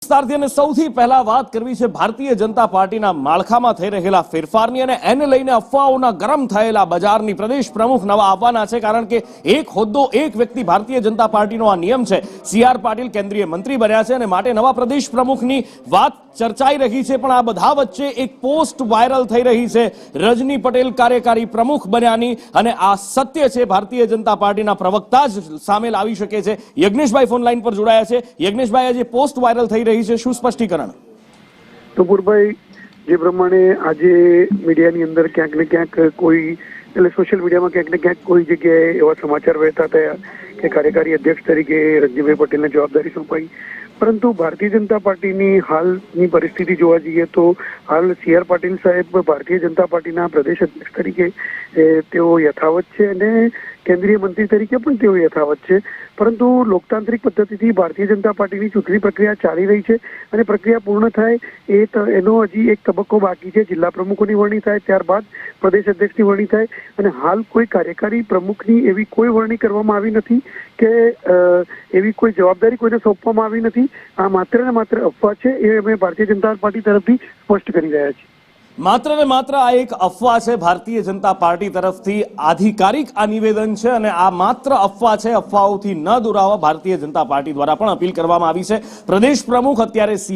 વિસ્તારથી અને સૌથી પહેલા વાત કરવી છે ભારતીય જનતા પાર્ટીના માળખામાં થઈ રહેલા ફેરફારની અને એને લઈને અફવાઓના ગરમ થયેલા બજારની પ્રદેશ પ્રમુખ નવા આવવાના છે, કારણ કે એક હોદ્દો એક વ્યક્તિ ભારતીય જનતા પાર્ટીનો આ નિયમ છે। CR પાટીલ કેન્દ્રીય મંત્રી બન્યા છે અને માટે નવા પ્રદેશ પ્રમુખની વાત ચર્ચાઈ રહી છે, પણ આ બધા વચ્ચે એક પોસ્ટ વાયરલ થઈ રહી છે રજની પટેલ કાર્યકારી પ્રમુખ બન્યાની, અને આ સત્ય છે ભારતીય જનતા પાર્ટીના પ્રવક્તા જ સામે લાવી શકે છે। યજ્ઞેશભાઈ ફોન લાઈન પર જોડાયા છે। યજ્ઞેશભાઈ, આજે પોસ્ટ વાયરલ થઈ રહી છે, શું સ્પષ્ટીકરણ? તુપુરભાઈ, જે પ્રમાણે આજે મીડિયાની અંદર ક્યાંક ને ક્યાંક કોઈ એટલે સોશિયલ મીડિયામાં ક્યાંક ને ક્યાંક કોઈ જગ્યાએ એવા સમાચાર વહેતા થયા કે કાર્યકારી અધ્યક્ષ તરીકે રજનીભાઈ પટેલને જવાબદારી સોંપાઈ, પરંતુ ભારતીય જનતા પાર્ટીની હાલની પરિસ્થિતિ જોવા જઈએ તો હાલ CR પાટીલ સાહેબ ભારતીય જનતા પાર્ટીના પ્રદેશ અધ્યક્ષ તરીકે તેઓ યથાવત છે અને કેન્દ્રીય મંત્રી તરીકે પણ તેઓ યથાવત છે, પરંતુ લોકતાંત્રિક પદ્ધતિથી ભારતીય જનતા પાર્ટીની ચૂંટણી પ્રક્રિયા ચાલી રહી છે અને પ્રક્રિયા પૂર્ણ થાય એનો હજી એક તબક્કો બાકી છે। જિલ્લા પ્રમુખોની વરણી થાય, ત્યારબાદ પ્રદેશ અધ્યક્ષની વરણી થાય, અને હાલ કોઈ કાર્યકારી પ્રમુખની એવી કોઈ વરણી કરવામાં આવી નથી કે એવી કોઈ જવાબદારી કોઈને સોંપવામાં આવી નથી। આ માત્ર ને માત્ર અફવા છે, એ અમે ભારતીય જનતા પાર્ટી તરફથી સ્પષ્ટ કરી રહ્યા છીએ। માત્ર ને માત્ર આ એક અફવા છે ભારતીય જનતા પાર્ટી તરફથી, આધિકારિક આ નિવેદન છે અને આ માત્ર અફવા છે। અફવાઓથી ન દોરાવા ભારતીય જનતા પાર્ટી દ્વારા પણ અપીલ કરવામાં આવી છે। પ્રદેશ પ્રમુખ અત્યારે